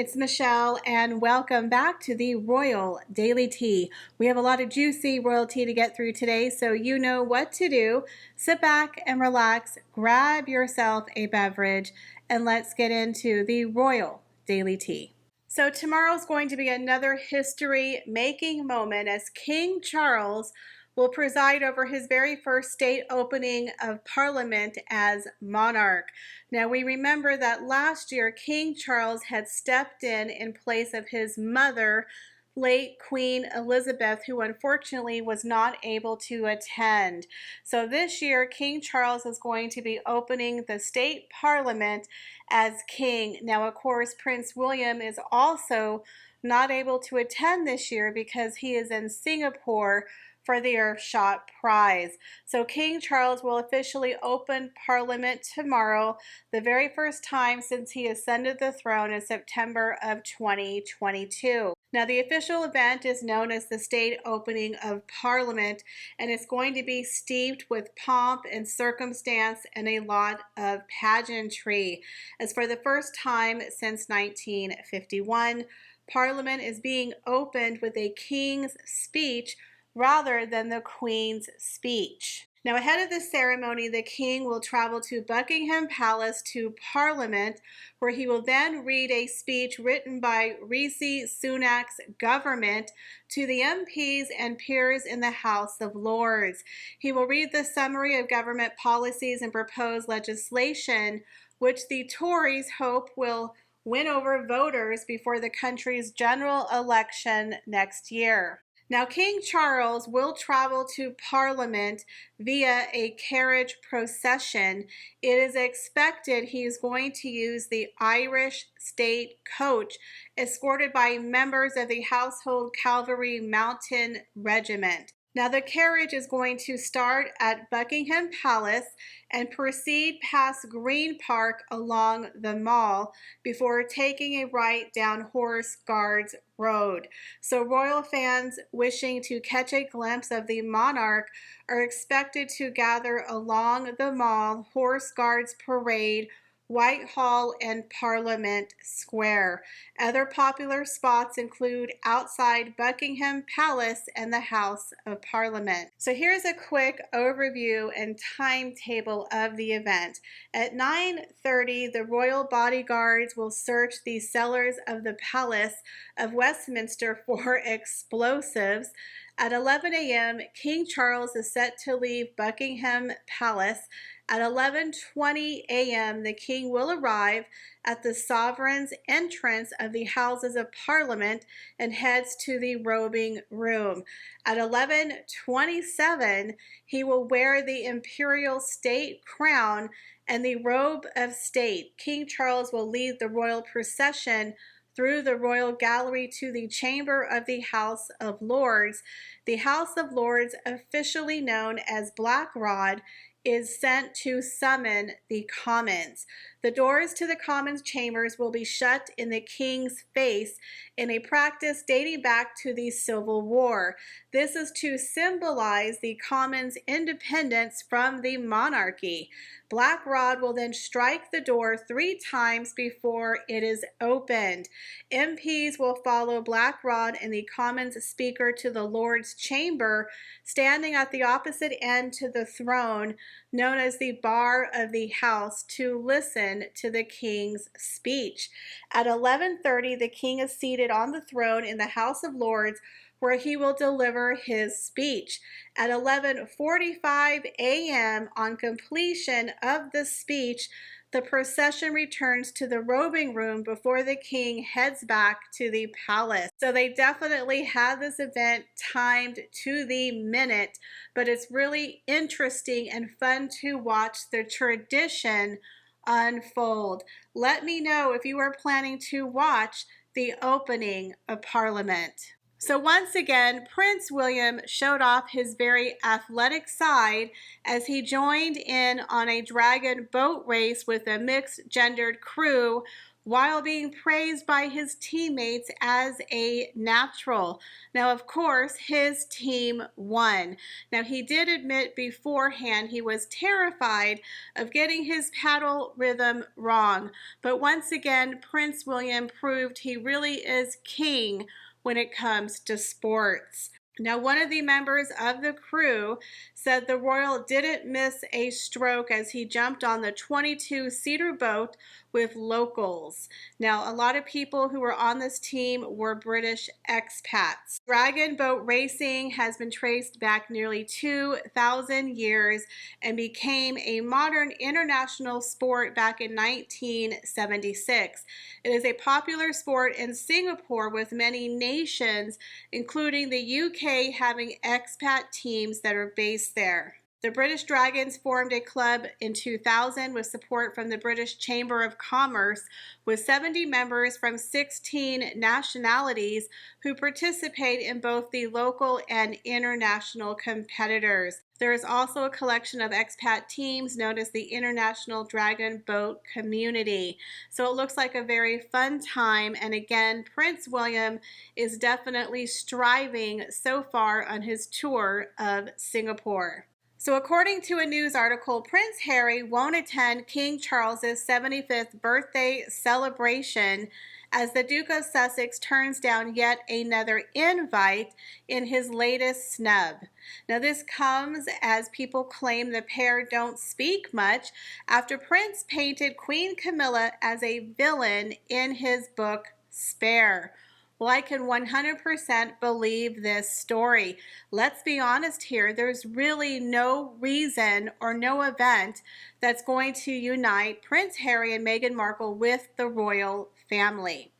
it's Michelle, and welcome back to the Royal Daily Tea. We have a lot of juicy royal tea to get through today, so you know what to do. Sit back and relax, grab yourself a beverage, and let's get into the Royal Daily Tea. So tomorrow's going to be another history-making moment as King Charles will preside over his very first state opening of Parliament as monarch. Now, we remember that last year, King Charles had stepped in place of his mother, late Queen Elizabeth, who unfortunately was not able to attend. So this year, King Charles is going to be opening the state parliament as king. Now, of course, Prince William is also not able to attend this year because he is in Singapore for the Earthshot Prize. So King Charles will officially open Parliament tomorrow, the very first time since he ascended the throne in September of 2022. Now, the official event is known as the State Opening of Parliament, and it's going to be steeped with pomp and circumstance and a lot of pageantry. As for the first time since 1951, Parliament is being opened with a king's speech rather than the Queen's speech. Now, ahead of the ceremony, the King will travel to Buckingham Palace to Parliament, where he will then read a speech written by Rishi Sunak's government to the MPs and peers in the House of Lords. He will read the summary of government policies and proposed legislation, which the Tories hope will win over voters before the country's general election next year. Now, King Charles will travel to Parliament via a carriage procession. It is expected he is going to use the Irish state coach, escorted by members of the Household Cavalry Mountain Regiment. Now, the carriage is going to start at Buckingham Palace and proceed past Green Park along the Mall before taking a right down Horse Guards Road. So royal fans wishing to catch a glimpse of the monarch are expected to gather along the Mall, Horse Guards Parade, Whitehall, and Parliament Square. Other popular spots include outside Buckingham Palace and the House of Parliament. So here's a quick overview and timetable of the event. At 9:30, the royal bodyguards will search the cellars of the Palace of Westminster for explosives. At 11 a.m., King Charles is set to leave Buckingham Palace. At 11:20 a.m., the King will arrive at the sovereign's entrance of the Houses of Parliament and heads to the robing room. At 11:27, he will wear the imperial state crown and the robe of state. King Charles will lead the royal procession through the royal gallery to the chamber of the House of Lords. The House of Lords, officially known as Black Rod, is sent to summon the Commons. The doors to the Commons chambers will be shut in the King's face in a practice dating back to the Civil War. This is to symbolize the Commons' independence from the monarchy. Black Rod will then strike the door 3 times before it is opened. MPs will follow Black Rod and the Commons Speaker to the Lord's Chamber, standing at the opposite end to the throne, known as the Bar of the House, to listen to the King's speech. At 11:30, the King is seated on the throne in the House of Lords, where he will deliver his speech. At 11:45 a.m., on completion of the speech, the procession returns to the robing room before the King heads back to the palace. So they definitely had this event timed to the minute, but it's really interesting and fun to watch the tradition unfold. Let me know if you are planning to watch the opening of Parliament. So once again, Prince William showed off his very athletic side as he joined in on a dragon boat race with a mixed-gendered crew while being praised by his teammates as a natural. Now, of course, his team won. Now, he did admit beforehand he was terrified of getting his paddle rhythm wrong. But once again, Prince William proved he really is king when it comes to sports. Now, one of the members of the crew said the royal didn't miss a stroke as he jumped on the 22-seater boat with locals. Now, a lot of people who were on this team were British expats. Dragon boat racing has been traced back nearly 2,000 years and became a modern international sport back in 1976. It is a popular sport in Singapore with many nations, including the UK, having expat teams that are based there. The British Dragons formed a club in 2000 with support from the British Chamber of Commerce, with 70 members from 16 nationalities who participate in both the local and international competitors. There is also a collection of expat teams known as the International Dragon Boat Community. So it looks like a very fun time. And again, Prince William is definitely striving so far on his tour of Singapore. So according to a news article, Prince Harry won't attend King Charles's 75th birthday celebration as the Duke of Sussex turns down yet another invite in his latest snub. Now this comes as people claim the pair don't speak much after Prince painted Queen Camilla as a villain in his book Spare. Well, I can 100% believe this story. Let's be honest here. There's really no reason or no event that's going to unite Prince Harry and Meghan Markle with the royal family.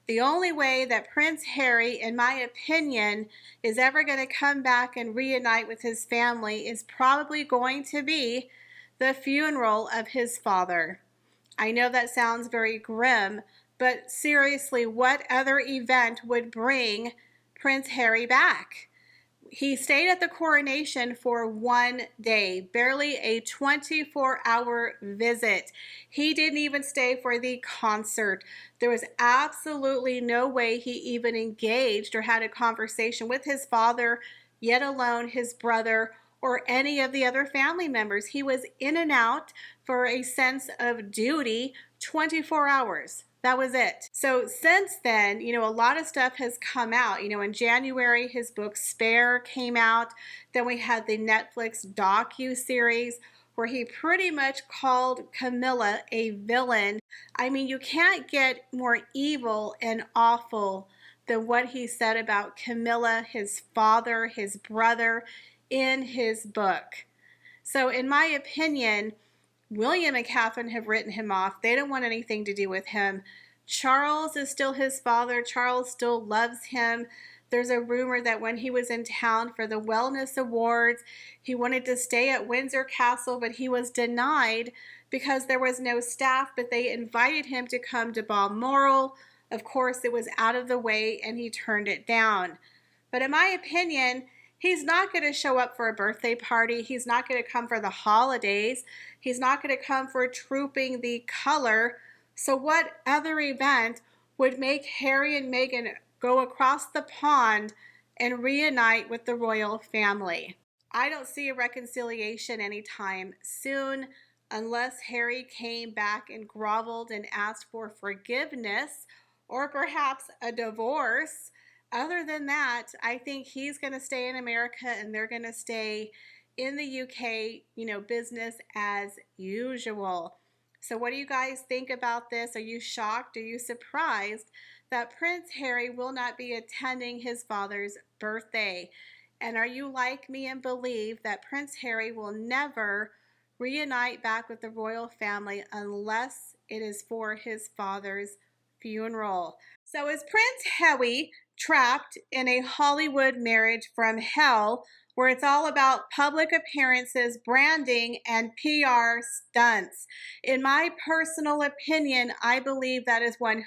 The only way that Prince Harry, in my opinion, is ever going to come back and reunite with his family is probably going to be the funeral of his father. I know that sounds very grim, but seriously, what other event would bring Prince Harry back? He stayed at the coronation for 1 day, barely a 24-hour visit. He didn't even stay for the concert. There was absolutely no way he even engaged or had a conversation with his father, yet alone his brother or any of the other family members. He was in and out for a sense of duty 24 hours. That was it. So since then, a lot of stuff has come out. In January, his book Spare came out. Then we had the Netflix docu-series where he pretty much called Camilla a villain. I mean, you can't get more evil and awful than what he said about Camilla, his father, his brother, in his book. So in my opinion, William and Catherine have written him off. They don't want anything to do with him. Charles is still his father. Charles still loves him. There's a rumor that when he was in town for the Wellness Awards, he wanted to stay at Windsor Castle, but he was denied because there was no staff, but they invited him to come to Balmoral. Of course, it was out of the way, and he turned it down. But in my opinion, he's not going to show up for a birthday party. He's not going to come for the holidays. He's not going to come for Trooping the Color. So what other event would make Harry and Meghan go across the pond and reunite with the royal family? I don't see a reconciliation anytime soon unless Harry came back and groveled and asked for forgiveness or perhaps a divorce. Other than that, I think he's going to stay in America and they're going to stay in the UK, business as usual. So what do you guys think about this? Are you shocked? Are you surprised that Prince Harry will not be attending his father's birthday? And are you like me and believe that Prince Harry will never reunite back with the royal family unless it is for his father's funeral? So is Prince Harry trapped in a Hollywood marriage from hell where it's all about public appearances, branding, and PR stunts? In my personal opinion, I believe that is 100%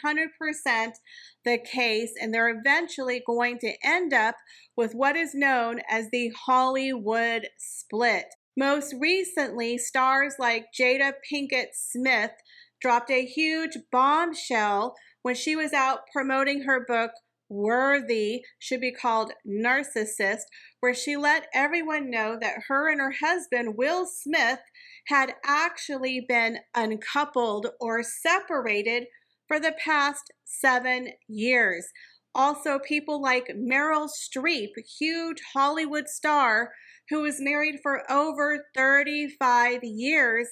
the case, and they're eventually going to end up with what is known as the Hollywood split. Most recently, stars like Jada Pinkett Smith dropped a huge bombshell when she was out promoting her book, Worthy, should be called Narcissist, where she let everyone know that her and her husband, Will Smith, had actually been uncoupled or separated for the past 7 years. Also, people like Meryl Streep, huge Hollywood star who was married for over 35 years,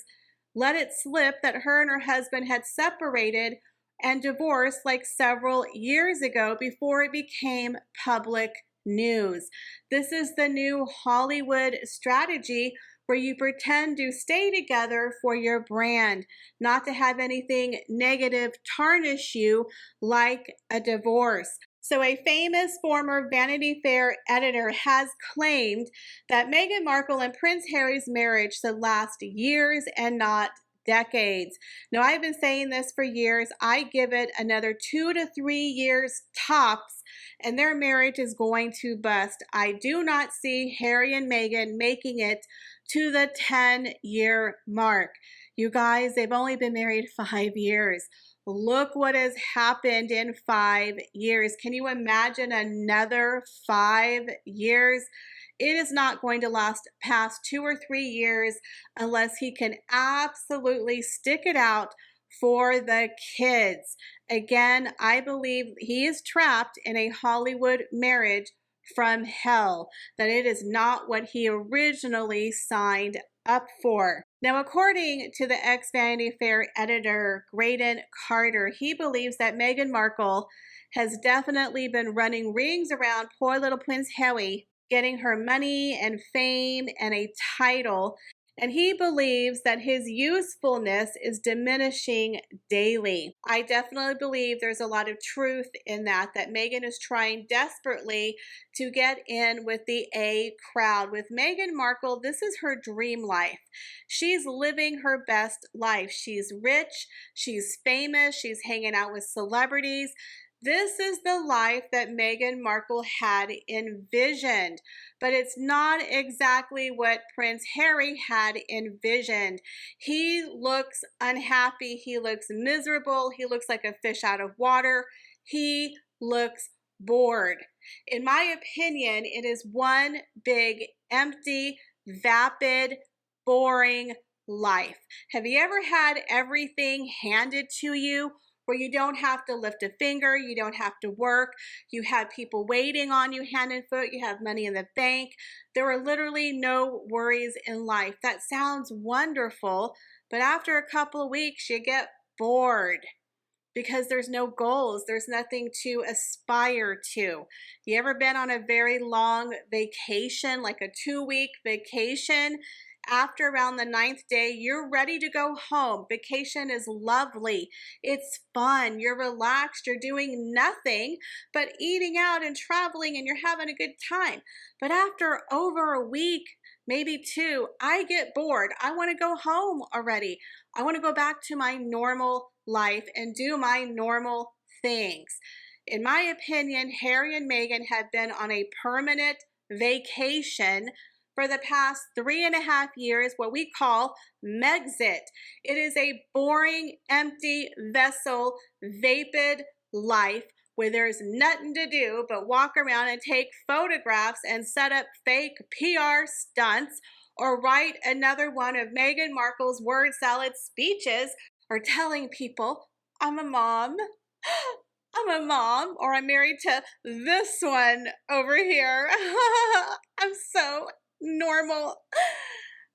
let it slip that her and her husband had separated and divorced like several years ago before it became public news. This is the new Hollywood strategy where you pretend to stay together for your brand, not to have anything negative tarnish you like a divorce. So a famous former Vanity Fair editor has claimed that Meghan Markle and Prince Harry's marriage should last years and not decades. Now, I've been saying this for years. I give it another 2 to 3 years tops, and their marriage is going to bust. I do not see Harry and Meghan making it to the 10-year mark. You guys, they've only been married 5 years. Look what has happened in 5 years. Can you imagine another 5 years? It is not going to last past 2 or 3 years unless he can absolutely stick it out for the kids. Again, I believe he is trapped in a Hollywood marriage from hell, that it is not what he originally signed up for. Now, according to the ex-Vanity Fair editor, Graydon Carter, he believes that Meghan Markle has definitely been running rings around poor little Prince Harry, getting her money and fame and a title. And he believes that his usefulness is diminishing daily. I definitely believe there's a lot of truth in that Meghan is trying desperately to get in with the A crowd. With Meghan Markle, this is her dream life. She's living her best life. She's rich, she's famous, she's hanging out with celebrities. This is the life that Meghan Markle had envisioned, but it's not exactly what Prince Harry had envisioned. He looks unhappy. He looks miserable. He looks like a fish out of water. He looks bored. In my opinion, it is one big, empty, vapid, boring life. Have you ever had everything handed to you, where you don't have to lift a finger, you don't have to work, you have people waiting on you hand and foot, you have money in the bank. There are literally no worries in life. That sounds wonderful, but after a couple of weeks, you get bored because there's no goals, there's nothing to aspire to. You ever been on a very long vacation, like a 2-week vacation? After around the 9th day, you're ready to go home. Vacation is lovely. It's fun. You're relaxed. You're doing nothing but eating out and traveling, and you're having a good time. But after over a week, maybe 2, I get bored. I want to go home already. I want to go back to my normal life and do my normal things. In my opinion, Harry and Meghan have been on a permanent vacation for the past 3.5 years, what we call Megxit. It is a boring, empty vessel, vapid life where there's nothing to do but walk around and take photographs and set up fake PR stunts, or write another one of Meghan Markle's word salad speeches, or telling people, I'm a mom. I'm a mom, or I'm married to this one over here. I'm so normal,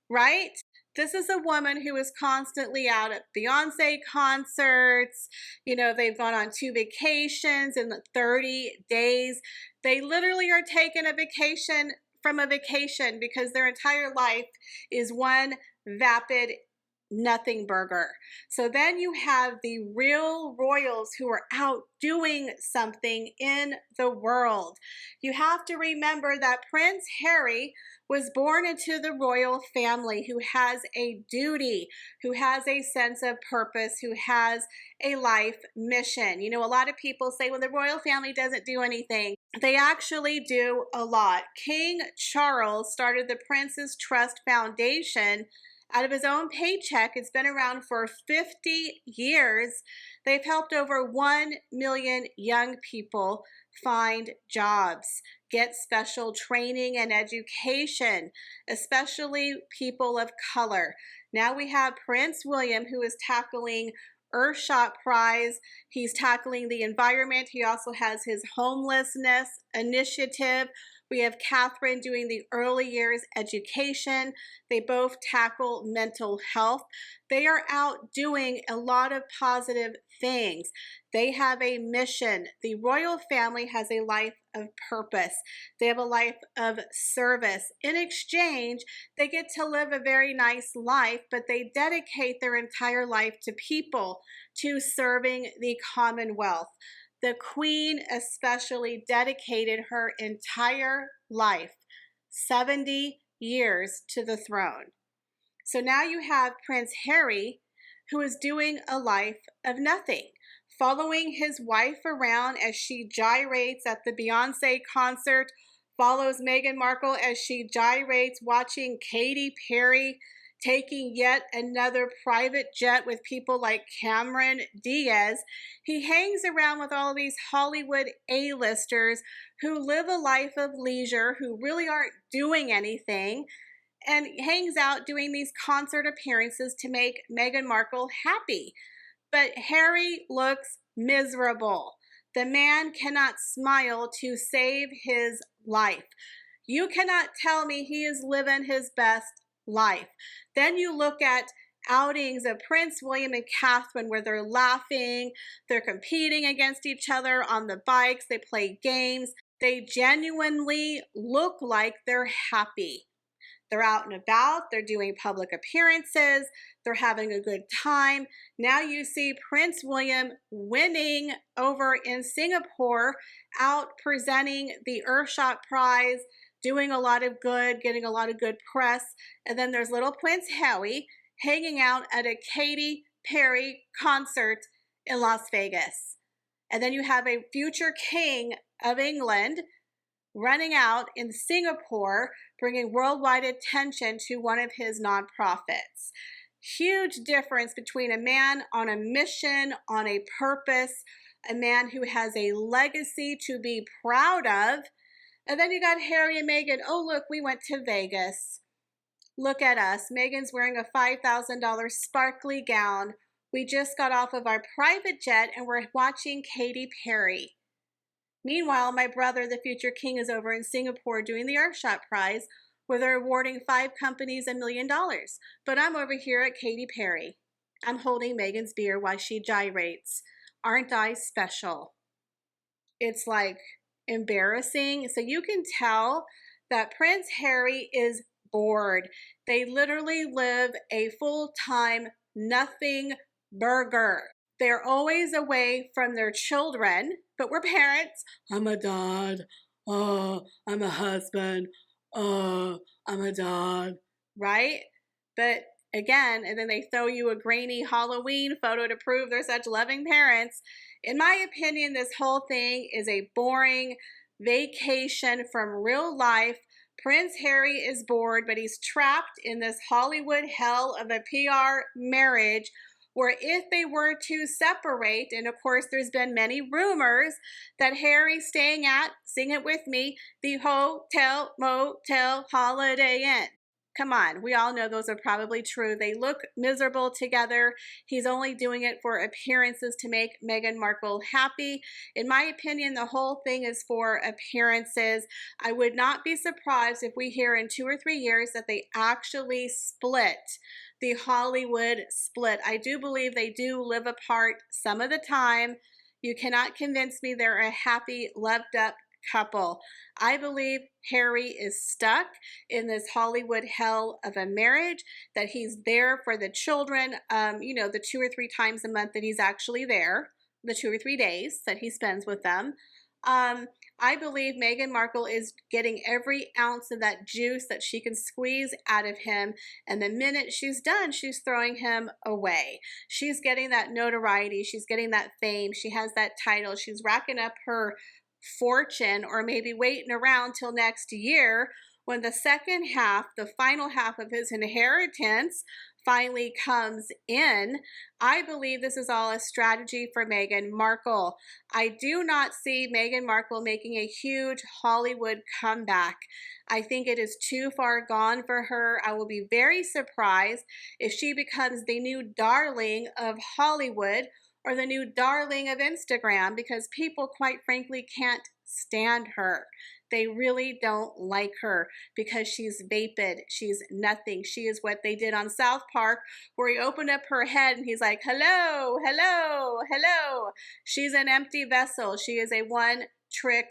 right? This is a woman who is constantly out at Beyonce concerts. You know, they've gone on 2 vacations in 30 days. They literally are taking a vacation from a vacation because their entire life is one vapid nothing burger. So then you have the real royals who are out doing something in the world. You have to remember that Prince Harry was born into the royal family, who has a duty, who has a sense of purpose, who has a life mission. You know, a lot of people say, well, the royal family doesn't do anything. They actually do a lot. King Charles started the Prince's Trust Foundation Out of his own paycheck, it's been around for 50 years. They've helped over 1 million young people find jobs, get special training and education, especially people of color. Now we have Prince William, who is tackling Earthshot Prize. He's tackling the environment. He also has his homelessness initiative. We have Catherine doing the early years education. They both tackle mental health. They are out doing a lot of positive things. They have a mission. The royal family has a life of purpose. They have a life of service. In exchange, they get to live a very nice life, but they dedicate their entire life to people, to serving the Commonwealth. The Queen especially dedicated her entire life, 70 years, to the throne. So now you have Prince Harry, who is doing a life of nothing, following his wife around as she gyrates at the Beyonce concert, follows Meghan Markle as she gyrates watching Katy Perry taking yet another private jet with people like Cameron Diaz. He hangs around with all these Hollywood A-listers who live a life of leisure, who really aren't doing anything, and hangs out doing these concert appearances to make Meghan Markle happy. But Harry looks miserable. The man cannot smile to save his life. You cannot tell me he is living his best life. Then you look at outings of Prince William and Catherine where they're laughing, they're competing against each other on the bikes, they play games. They genuinely look like they're happy. They're out and about, they're doing public appearances, they're having a good time. Now you see Prince William winning over in Singapore, out presenting the Earthshot Prize, doing a lot of good, getting a lot of good press. And then there's little Prince Harry hanging out at a Katy Perry concert in Las Vegas. And then you have a future king of England running out in Singapore, bringing worldwide attention to one of his nonprofits. Huge difference between a man on a mission, on a purpose, a man who has a legacy to be proud of. And then you got Harry and Meghan. Oh, look, we went to Vegas. Look at us. Meghan's wearing a $5,000 sparkly gown. We just got off of our private jet and we're watching Katy Perry. Meanwhile, my brother, the future king, is over in Singapore doing the Earthshot Prize, where they're awarding 5 companies $1 million. But I'm over here at Katy Perry. I'm holding Meghan's beer while she gyrates. Aren't I special? It's like embarrassing. So you can tell that Prince Harry is bored. They literally live a full-time nothing burger. They're always away from their children, but we're parents. I'm a dad. Oh, I'm a husband. Oh, I'm a dad. Right? But again, and then they throw you a grainy Halloween photo to prove they're such loving parents. In my opinion, this whole thing is a boring vacation from real life. Prince Harry is bored, but he's trapped in this Hollywood hell of a PR marriage where if they were to separate, and of course there's been many rumors that Harry's staying at, sing it with me, the Hotel Motel Holiday Inn. Come on, we all know those are probably true. They look miserable together. He's only doing it for appearances to make Meghan Markle happy. In my opinion, the whole thing is for appearances. I would not be surprised if we hear in 2 or 3 years that they actually split. The Hollywood split. I do believe they do live apart some of the time. You cannot convince me they're a happy, loved up couple. I believe Harry is stuck in this Hollywood hell of a marriage, that he's there for the children, the 2 or 3 times a month that he's actually there, the 2 or 3 days that he spends with them. I believe Meghan Markle is getting every ounce of that juice that she can squeeze out of him, and the minute she's done, she's throwing him away. She's getting that notoriety, she's getting that fame, she has that title, she's racking up her fortune, or maybe waiting around till next year when the second half, the final half of his inheritance finally comes in, I believe this is all a strategy for Meghan Markle. I do not see Meghan Markle making a huge Hollywood comeback. I think it is too far gone for her. I will be very surprised if she becomes the new darling of Hollywood or the new darling of Instagram, because people, quite frankly, can't stand her. They really don't like her because she's vapid. She's nothing. She is what they did on South Park, where he opened up her head and he's like, hello, hello, hello. She's an empty vessel. She is a one-trick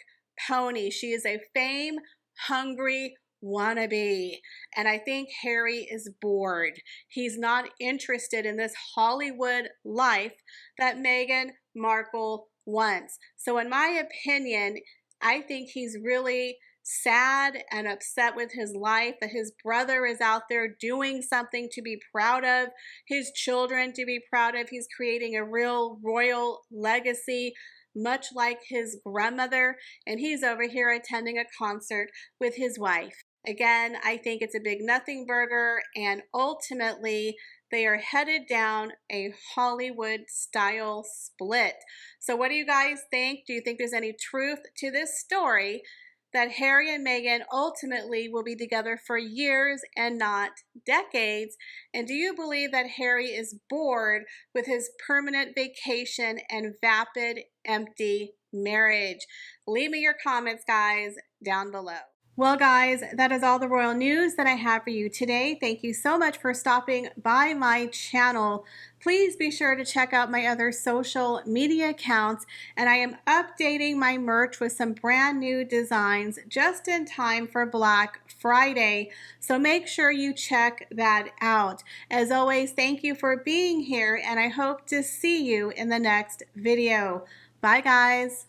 pony. She is a fame-hungry wannabe. And I think Harry is bored. He's not interested in this Hollywood life that Meghan Markle wants. So in my opinion, I think he's really sad and upset with his life, that his brother is out there doing something to be proud of, his children to be proud of. He's creating a real royal legacy, much like his grandmother, and he's over here attending a concert with his wife. Again, I think it's a big nothing burger, and ultimately they are headed down a Hollywood style split. So what do you guys think? Do you think there's any truth to this story that Harry and Meghan ultimately will be together for years and not decades? And do you believe that Harry is bored with his permanent vacation and vapid, empty marriage? Leave me your comments, guys, down below. Well, guys, that is all the royal news that I have for you today. Thank you so much for stopping by my channel. Please be sure to check out my other social media accounts, and I am updating my merch with some brand new designs just in time for Black Friday. So make sure you check that out. As always, thank you for being here, and I hope to see you in the next video. Bye, guys.